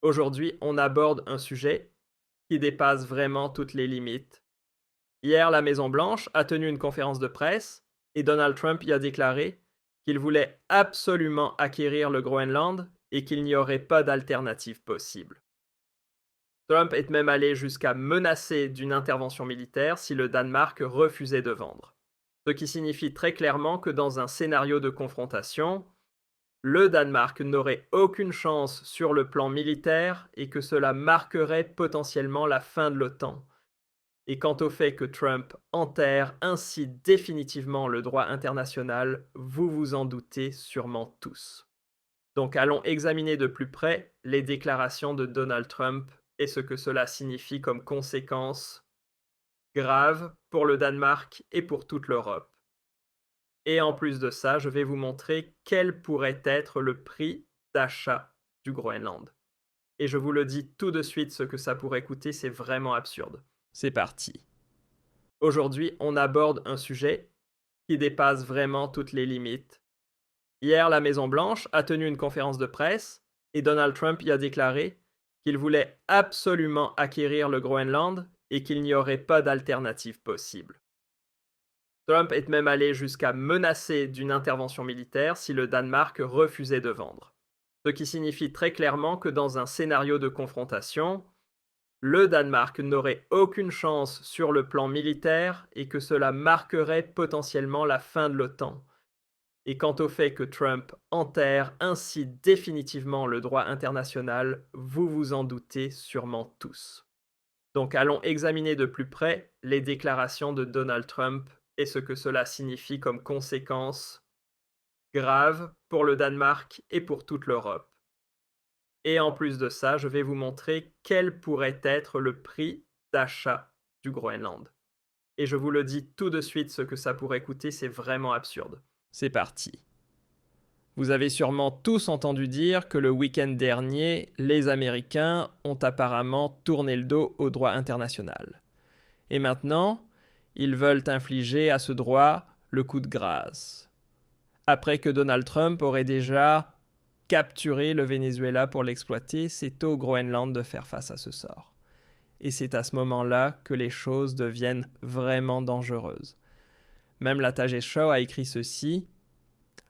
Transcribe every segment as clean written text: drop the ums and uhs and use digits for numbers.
Aujourd'hui, on aborde un sujet qui dépasse vraiment toutes les limites. Hier, la Maison-Blanche a tenu une conférence de presse et Donald Trump y a déclaré qu'il voulait absolument acquérir le Groenland et qu'il n'y aurait pas d'alternative possible. Trump est même allé jusqu'à menacer d'une intervention militaire si le Danemark refusait de vendre. Ce qui signifie très clairement que dans un scénario de confrontation, le Danemark n'aurait aucune chance sur le plan militaire et que cela marquerait potentiellement la fin de l'OTAN. Et quant au fait que Trump enterre ainsi définitivement le droit international, vous vous en doutez sûrement tous. Donc allons examiner de plus près les déclarations de Donald Trump et ce que cela signifie comme conséquences graves pour le Danemark et pour toute l'Europe. Et en plus de ça, je vais vous montrer quel pourrait être le prix d'achat du Groenland. Et je vous le dis tout de suite, ce que ça pourrait coûter, c'est vraiment absurde. C'est parti. Aujourd'hui, on aborde un sujet qui dépasse vraiment toutes les limites. Hier, la Maison-Blanche a tenu une conférence de presse et Donald Trump y a déclaré qu'il voulait absolument acquérir le Groenland et qu'il n'y aurait pas d'alternative possible. Trump est même allé jusqu'à menacer d'une intervention militaire si le Danemark refusait de vendre. Ce qui signifie très clairement que dans un scénario de confrontation, le Danemark n'aurait aucune chance sur le plan militaire et que cela marquerait potentiellement la fin de l'OTAN. Et quant au fait que Trump enterre ainsi définitivement le droit international, vous vous en doutez sûrement tous. Donc allons examiner de plus près les déclarations de Donald Trump et ce que cela signifie comme conséquences graves pour le Danemark et pour toute l'Europe. Et en plus de ça, je vais vous montrer quel pourrait être le prix d'achat du Groenland. Et je vous le dis tout de suite, ce que ça pourrait coûter, c'est vraiment absurde. C'est parti. Vous avez sûrement tous entendu dire que le week-end dernier, les Américains ont apparemment tourné le dos au droit international. Et maintenant, ils veulent infliger à ce droit le coup de grâce. Après que Donald Trump aurait déjà capturé le Venezuela pour l'exploiter, c'est au Groenland de faire face à ce sort. Et c'est à ce moment-là que les choses deviennent vraiment dangereuses. Même la Tagesschau a écrit ceci: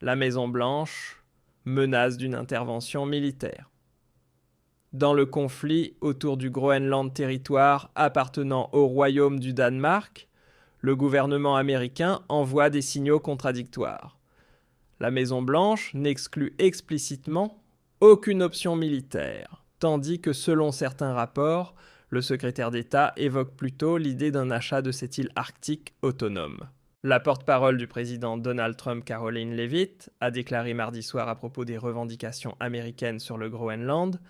la Maison-Blanche menace d'une intervention militaire. Dans le conflit autour du Groenland, territoire appartenant au Royaume du Danemark, le gouvernement américain envoie des signaux contradictoires. La Maison-Blanche n'exclut explicitement aucune option militaire, tandis que selon certains rapports, le secrétaire d'État évoque plutôt l'idée d'un achat de cette île arctique autonome. La porte-parole du président Donald Trump, Caroline Leavitt, a déclaré mardi soir à propos des revendications américaines sur le Groenland: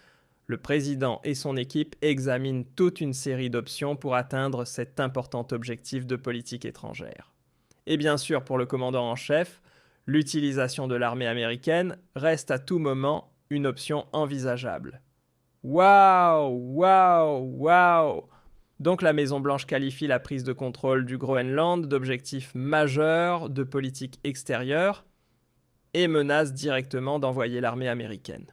le président et son équipe examinent toute une série d'options pour atteindre cet important objectif de politique étrangère. Et bien sûr, pour le commandant en chef, l'utilisation de l'armée américaine reste à tout moment une option envisageable. Waouh, waouh, waouh! Donc la Maison-Blanche qualifie la prise de contrôle du Groenland d'objectif majeur de politique extérieure et menace directement d'envoyer l'armée américaine.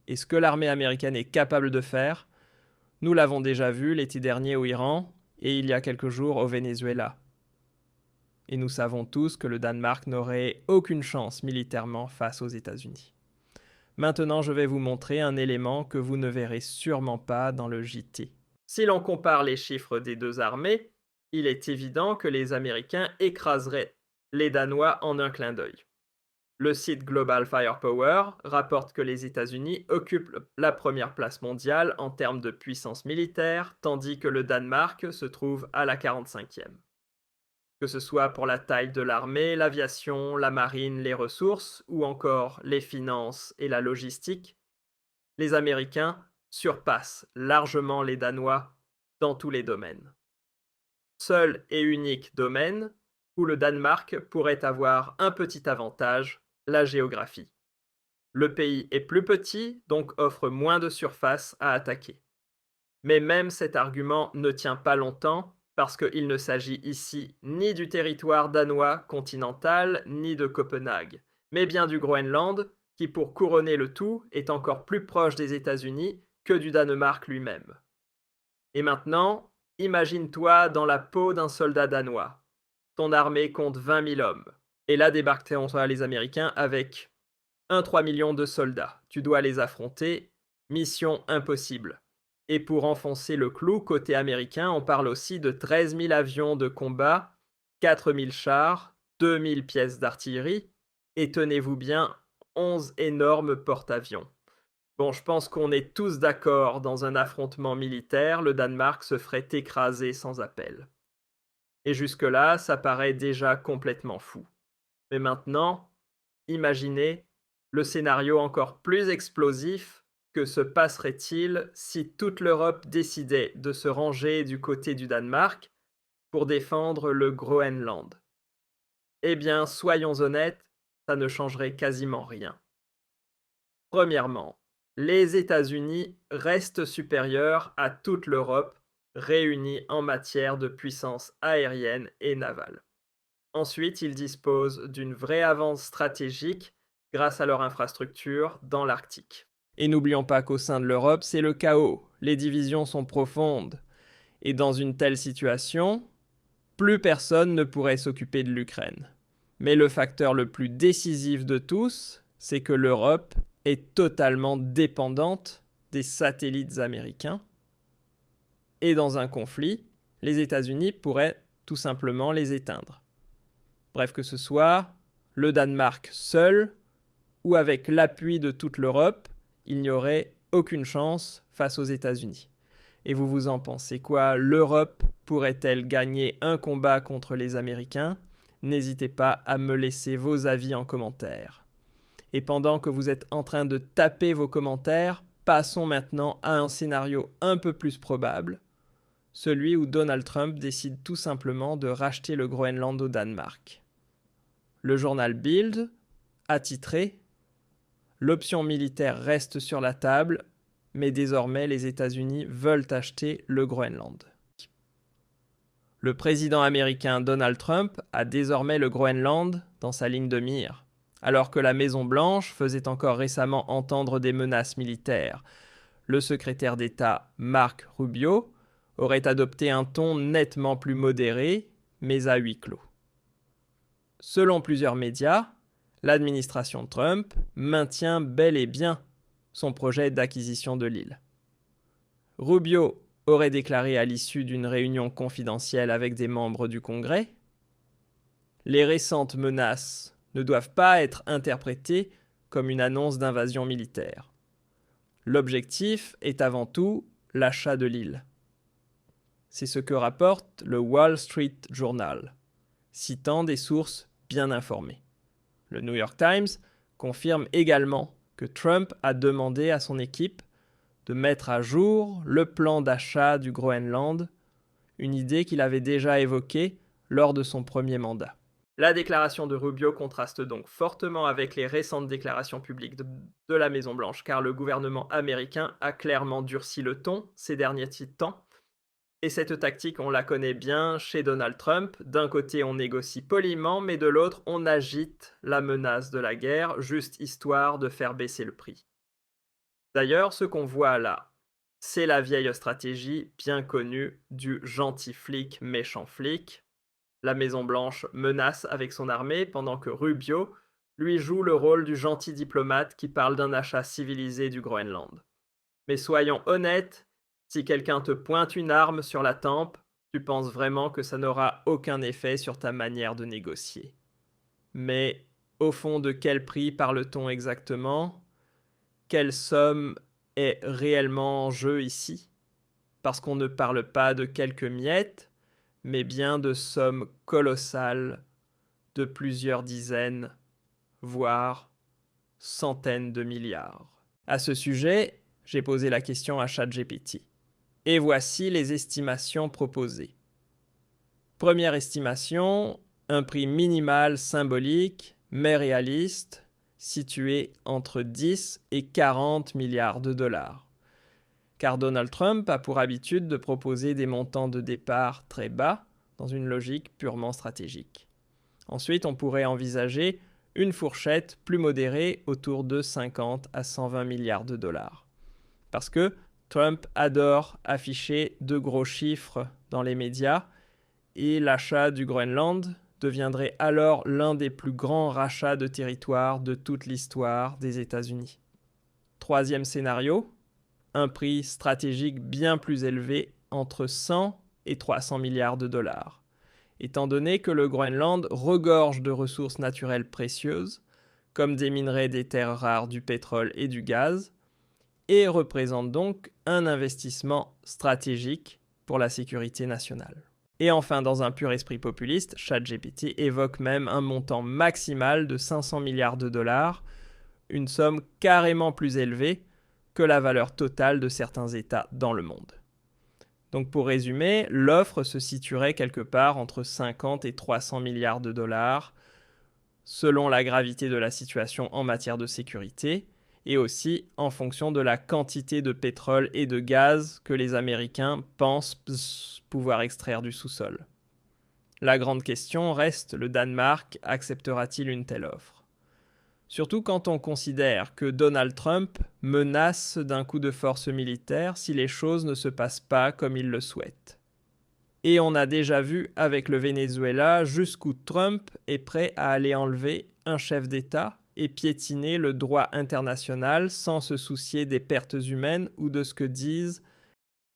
Et ce que l'armée américaine est capable de faire, nous l'avons déjà vu l'été dernier au Iran et il y a quelques jours au Venezuela. Et nous savons tous que le Danemark n'aurait aucune chance militairement face aux États-Unis. Maintenant, je vais vous montrer un élément que vous ne verrez sûrement pas dans le JT. Si l'on compare les chiffres des deux armées, il est évident que les Américains écraseraient les Danois en un clin d'œil. Le site Global Firepower rapporte que les États-Unis occupent la première place mondiale en termes de puissance militaire, tandis que le Danemark se trouve à la 45e. Que ce soit pour la taille de l'armée, l'aviation, la marine, les ressources, ou encore les finances et la logistique, les Américains surpassent largement les Danois dans tous les domaines. Seul et unique domaine où le Danemark pourrait avoir un petit avantage: la géographie. Le pays est plus petit, donc offre moins de surface à attaquer. Mais même cet argument ne tient pas longtemps, parce qu'il ne s'agit ici ni du territoire danois continental, ni de Copenhague, mais bien du Groenland, qui, pour couronner le tout, est encore plus proche des États-Unis que du Danemark lui-même. Et maintenant, imagine-toi dans la peau d'un soldat danois. Ton armée compte 20 000 hommes. Et là débarquent les Américains avec 3 millions de soldats. Tu dois les affronter. Mission impossible. Et pour enfoncer le clou, côté américain, on parle aussi de 13 000 avions de combat, 4 000 chars, 2 000 pièces d'artillerie, et tenez-vous bien, 11 énormes porte-avions. Bon, je pense qu'on est tous d'accord, dans un affrontement militaire, le Danemark se ferait écraser sans appel. Et jusque-là, ça paraît déjà complètement fou. Mais maintenant, imaginez le scénario encore plus explosif. Que se passerait-il si toute l'Europe décidait de se ranger du côté du Danemark pour défendre le Groenland? Eh bien, soyons honnêtes, ça ne changerait quasiment rien. Premièrement, les États-Unis restent supérieurs à toute l'Europe réunie en matière de puissance aérienne et navale. Ensuite, ils disposent d'une vraie avance stratégique grâce à leur infrastructure dans l'Arctique. Et n'oublions pas qu'au sein de l'Europe, c'est le chaos. Les divisions sont profondes. Et dans une telle situation, plus personne ne pourrait s'occuper de l'Ukraine. Mais le facteur le plus décisif de tous, c'est que l'Europe est totalement dépendante des satellites américains. Et dans un conflit, les États-Unis pourraient tout simplement les éteindre. Bref, que ce soit le Danemark seul ou avec l'appui de toute l'Europe, il n'y aurait aucune chance face aux États-Unis. Et vous vous en pensez quoi? L'Europe pourrait-elle gagner un combat contre les Américains? N'hésitez pas à me laisser vos avis en commentaire. Et pendant que vous êtes en train de taper vos commentaires, passons maintenant à un scénario un peu plus probable, celui où Donald Trump décide tout simplement de racheter le Groenland au Danemark. Le journal Bild a titré « L'option militaire reste sur la table, mais désormais les États-Unis veulent acheter le Groenland. » Le président américain Donald Trump a désormais le Groenland dans sa ligne de mire, alors que la Maison-Blanche faisait encore récemment entendre des menaces militaires. Le secrétaire d'État Marco Rubio aurait adopté un ton nettement plus modéré, mais à huis clos. Selon plusieurs médias, l'administration Trump maintient bel et bien son projet d'acquisition de l'île. Rubio aurait déclaré à l'issue d'une réunion confidentielle avec des membres du Congrès : « Les récentes menaces ne doivent pas être interprétées comme une annonce d'invasion militaire. L'objectif est avant tout l'achat de l'île. » C'est ce que rapporte le Wall Street Journal, citant des sources bien informées. Le New York Times confirme également que Trump a demandé à son équipe de mettre à jour le plan d'achat du Groenland, une idée qu'il avait déjà évoquée lors de son premier mandat. La déclaration de Rubio contraste donc fortement avec les récentes déclarations publiques de la Maison-Blanche, car le gouvernement américain a clairement durci le ton ces derniers temps. Et cette tactique, on la connaît bien chez Donald Trump. D'un côté, on négocie poliment, mais de l'autre, on agite la menace de la guerre, juste histoire de faire baisser le prix. D'ailleurs, ce qu'on voit là, c'est la vieille stratégie bien connue du gentil flic, méchant flic. La Maison-Blanche menace avec son armée, pendant que Rubio, lui, joue le rôle du gentil diplomate qui parle d'un achat civilisé du Groenland. Mais soyons honnêtes, si quelqu'un te pointe une arme sur la tempe, tu penses vraiment que ça n'aura aucun effet sur ta manière de négocier. Mais au fond, de quel prix parle-t-on exactement? Quelle somme est réellement en jeu ici? Parce qu'on ne parle pas de quelques miettes, mais bien de sommes colossales, de plusieurs dizaines, voire centaines de milliards. À ce sujet, j'ai posé la question à ChatGPT. Et voici les estimations proposées. Première estimation, un prix minimal symbolique, mais réaliste, situé entre 10 et 40 milliards de dollars. Car Donald Trump a pour habitude de proposer des montants de départ très bas, dans une logique purement stratégique. Ensuite, on pourrait envisager une fourchette plus modérée autour de 50 à 120 milliards de dollars. Parce que Trump adore afficher de gros chiffres dans les médias et l'achat du Groenland deviendrait alors l'un des plus grands rachats de territoire de toute l'histoire des États-Unis. Troisième scénario, un prix stratégique bien plus élevé, entre 100 et 300 milliards de dollars, étant donné que le Groenland regorge de ressources naturelles précieuses, comme des minerais des terres rares, du pétrole et du gaz, et représente donc un investissement stratégique pour la sécurité nationale. Et enfin, dans un pur esprit populiste, ChatGPT évoque même un montant maximal de 500 milliards de dollars, une somme carrément plus élevée que la valeur totale de certains États dans le monde. Donc pour résumer, l'offre se situerait quelque part entre 50 et 300 milliards de dollars, selon la gravité de la situation en matière de sécurité, et aussi en fonction de la quantité de pétrole et de gaz que les Américains pensent pouvoir extraire du sous-sol. La grande question reste, le Danemark acceptera-t-il une telle offre ? Surtout quand on considère que Donald Trump menace d'un coup de force militaire si les choses ne se passent pas comme il le souhaite. Et on a déjà vu avec le Venezuela jusqu'où Trump est prêt à aller enlever un chef d'État et piétiner le droit international sans se soucier des pertes humaines ou de ce que disent